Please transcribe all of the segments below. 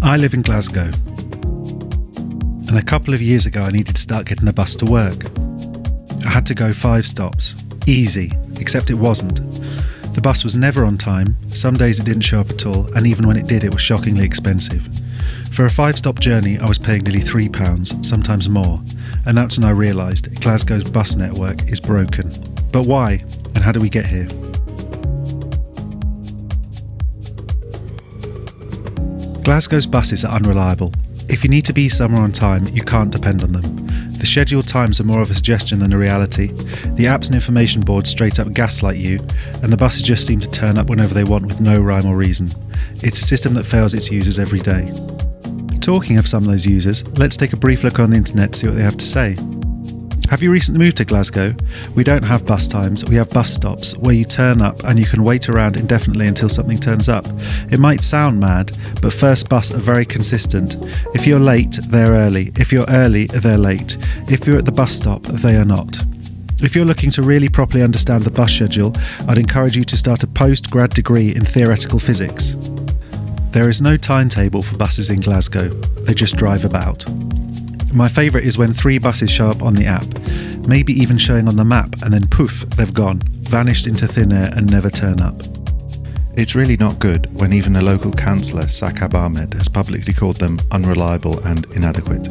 I live in Glasgow, and a couple of years ago I needed to start getting a bus to work. I had to go 5 stops. Easy, except it wasn't. The bus was never on time, some days it didn't show up at all, and even when it did it was shockingly expensive. For a 5-stop journey I was paying nearly £3, sometimes more, and that's when I realised Glasgow's bus network is broken. But why, and how do we get here? Glasgow's buses are unreliable. If you need to be somewhere on time, you can't depend on them. The scheduled times are more of a suggestion than a reality. The apps and information boards straight up gaslight you, and the buses just seem to turn up whenever they want with no rhyme or reason. It's a system that fails its users every day. Talking of some of those users, let's take a brief look on the internet to see what they have to say. Have you recently moved to Glasgow? We don't have bus times, we have bus stops where you turn up and you can wait around indefinitely until something turns up. It might sound mad, but First Bus are very consistent. If you're late, they're early. If you're early, they're late. If you're at the bus stop, they are not. If you're looking to really properly understand the bus schedule, I'd encourage you to start a post-grad degree in theoretical physics. There is no timetable for buses in Glasgow, they just drive about. My favourite is when 3 buses show up on the app, maybe even showing on the map, and then poof, they've gone, vanished into thin air and never turn up. It's really not good when even a local councillor, Sakab Ahmed, has publicly called them unreliable and inadequate.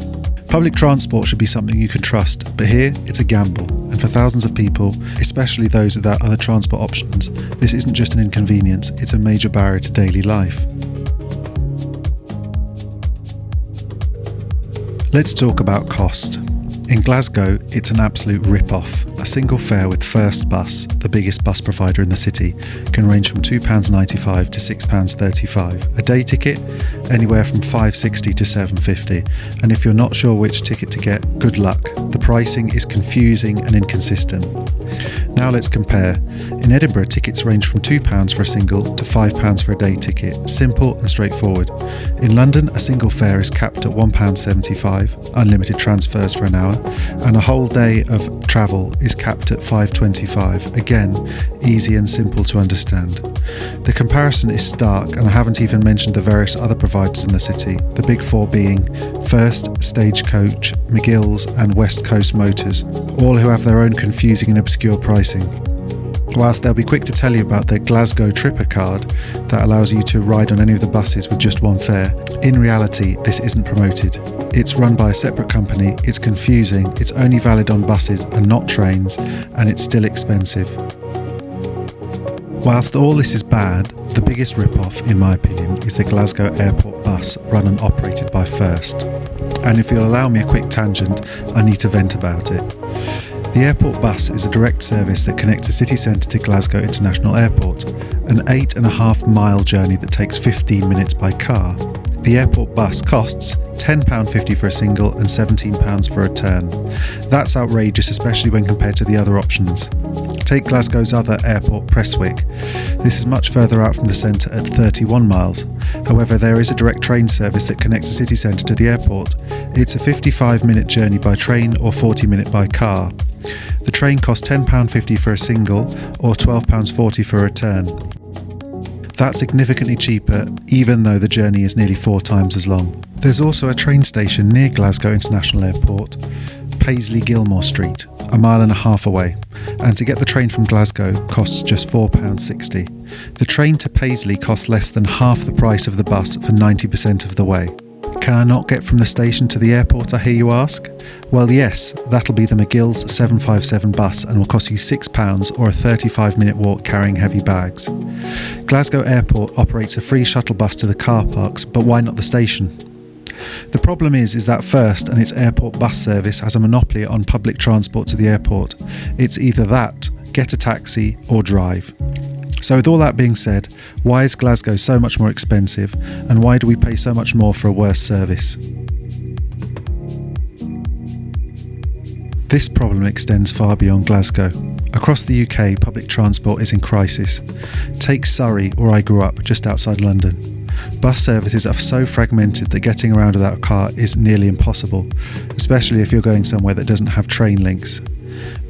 Public transport should be something you can trust, but here it's a gamble, and for thousands of people, especially those without other transport options, this isn't just an inconvenience, it's a major barrier to daily life. Let's talk about cost. In Glasgow, it's an absolute rip-off. A single fare with First Bus, the biggest bus provider in the city, can range from £2.95 to £6.35. A day ticket, anywhere from £5.60 to £7.50. And if you're not sure which ticket to get, good luck. The pricing is confusing and inconsistent. Now let's compare. In Edinburgh, tickets range from £2 for a single to £5 for a day ticket. Simple and straightforward. In London, a single fare is capped at £1.75, unlimited transfers for an hour, and a whole day of travel is capped at £5.25. Again, easy and simple to understand. The comparison is stark, and I haven't even mentioned the various other providers in the city, the big 4 being First, Stagecoach, McGill's and West Coast Motors, all who have their own confusing and obscure pricing. Whilst they'll be quick to tell you about their Glasgow Tripper card that allows you to ride on any of the buses with just 1 fare, in reality this isn't promoted. It's run by a separate company, it's confusing, it's only valid on buses and not trains, and it's still expensive. Whilst all this is bad, the biggest rip-off, in my opinion, is the Glasgow Airport bus run and operated by First. And if you'll allow me a quick tangent, I need to vent about it. The airport bus is a direct service that connects the city centre to Glasgow International Airport, an 8.5-mile journey that takes 15 minutes by car. The airport bus costs £10.50 for a single and £17 for a return. That's outrageous, especially when compared to the other options. Take Glasgow's other airport, Prestwick. This is much further out from the centre at 31 miles. However, there is a direct train service that connects the city centre to the airport. It's a 55-minute journey by train or 40-minute by car. The train costs £10.50 for a single or £12.40 for a return. That's significantly cheaper, even though the journey is nearly 4 times as long. There's also a train station near Glasgow International Airport, Paisley Gilmore Street, a mile and a half away, and to get the train from Glasgow costs just £4.60. The train to Paisley costs less than half the price of the bus for 90% of the way. Can I not get from the station to the airport, I hear you ask? Well yes, that'll be the McGill's 757 bus and will cost you £6 or a 35-minute walk carrying heavy bags. Glasgow Airport operates a free shuttle bus to the car parks, but why not the station? The problem is that First and its airport bus service has a monopoly on public transport to the airport. It's either that, get a taxi, or drive. So with all that being said, why is Glasgow so much more expensive, and why do we pay so much more for a worse service? This problem extends far beyond Glasgow. Across the UK, public transport is in crisis. Take Surrey, where I grew up, just outside London. Bus services are so fragmented that getting around without a car is nearly impossible, especially if you're going somewhere that doesn't have train links.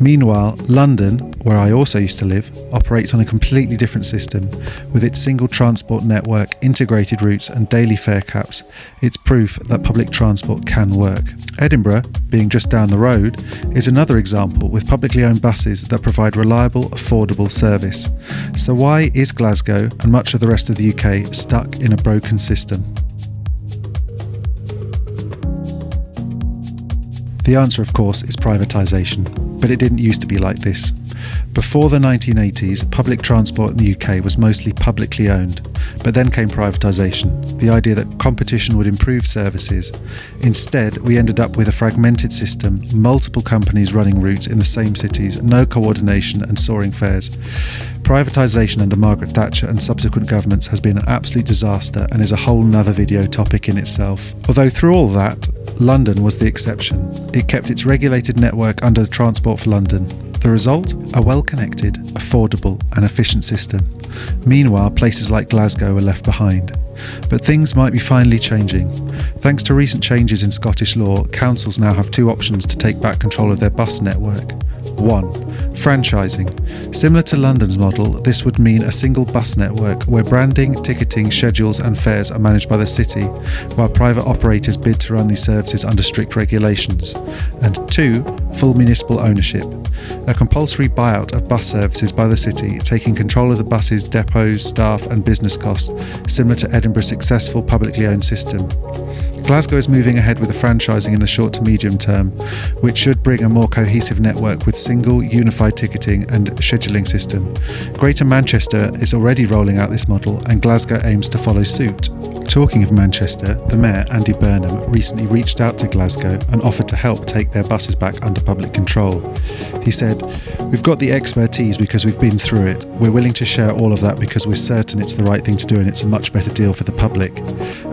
Meanwhile, London, where I also used to live, operates on a completely different system. With its single transport network, integrated routes and daily fare caps, it's proof that public transport can work. Edinburgh, being just down the road, is another example with publicly owned buses that provide reliable, affordable service. So why is Glasgow and much of the rest of the UK stuck in a broken system? The answer, of course, is privatisation, but it didn't used to be like this. Before the 1980s, public transport in the UK was mostly publicly owned, but then came privatisation, the idea that competition would improve services. Instead, we ended up with a fragmented system, multiple companies running routes in the same cities, no coordination and soaring fares. Privatisation under Margaret Thatcher and subsequent governments has been an absolute disaster and is a whole nother video topic in itself. Although through all that, London was the exception. It kept its regulated network under the Transport for London. The result? A well-connected, affordable and efficient system. Meanwhile, places like Glasgow were left behind. But things might be finally changing. Thanks to recent changes in Scottish law, councils now have two options to take back control of their bus network. 1. Franchising. Similar to London's model, this would mean a single bus network where branding, ticketing, schedules and fares are managed by the city, while private operators bid to run these services under strict regulations. And 2. Full municipal ownership. A compulsory buyout of bus services by the city, taking control of the buses, depots, staff and business costs, similar to Edinburgh's successful publicly owned system. Glasgow is moving ahead with the franchising in the short to medium term, which should bring a more cohesive network with single, unified ticketing and scheduling system. Greater Manchester is already rolling out this model, and Glasgow aims to follow suit. Talking of Manchester, the Mayor, Andy Burnham, recently reached out to Glasgow and offered to help take their buses back under public control. He said, "We've got the expertise because we've been through it. We're willing to share all of that because we're certain it's the right thing to do and it's a much better deal for the public."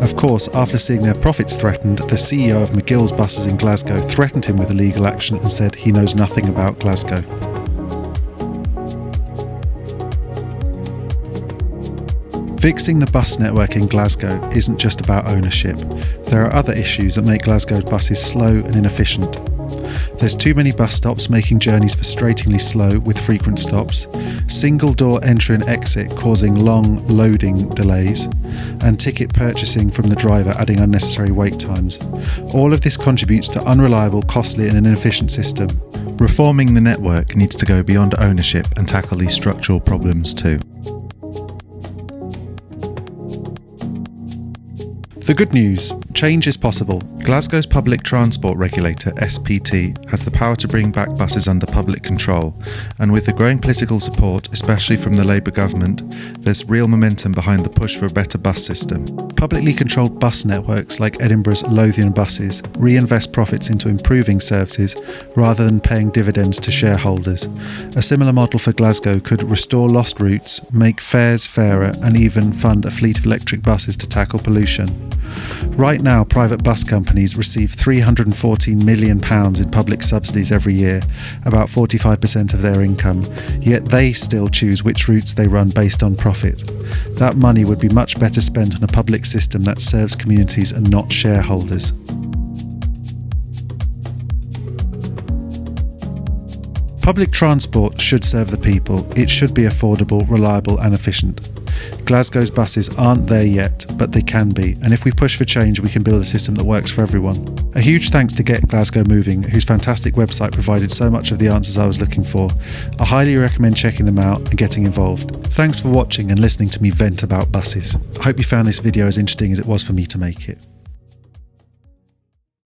Of course, after seeing their profits threatened, the CEO of McGill's Buses in Glasgow threatened him with a legal action and said he knows nothing about Glasgow. Fixing the bus network in Glasgow isn't just about ownership. There are other issues that make Glasgow's buses slow and inefficient. There's too many bus stops making journeys frustratingly slow with frequent stops, single door entry and exit causing long loading delays, and ticket purchasing from the driver adding unnecessary wait times. All of this contributes to unreliable, costly and inefficient system. Reforming the network needs to go beyond ownership and tackle these structural problems too. The good news, change is possible. Glasgow's public transport regulator, SPT, has the power to bring back buses under public control, and with the growing political support, especially from the Labour government, there's real momentum behind the push for a better bus system. Publicly controlled bus networks like Edinburgh's Lothian buses reinvest profits into improving services rather than paying dividends to shareholders. A similar model for Glasgow could restore lost routes, make fares fairer and even fund a fleet of electric buses to tackle pollution. Right now, private bus companies receive £314 million in public subsidies every year, about 45% of their income, yet they still choose which routes they run based on profit. That money would be much better spent on a public system that serves communities and not shareholders. Public transport should serve the people. It should be affordable, reliable and efficient. Glasgow's buses aren't there yet, but they can be, and if we push for change we can build a system that works for everyone. A huge thanks to Get Glasgow Moving, whose fantastic website provided so much of the answers I was looking for. I highly recommend checking them out and getting involved. Thanks for watching and listening to me vent about buses. I hope you found this video as interesting as it was for me to make it.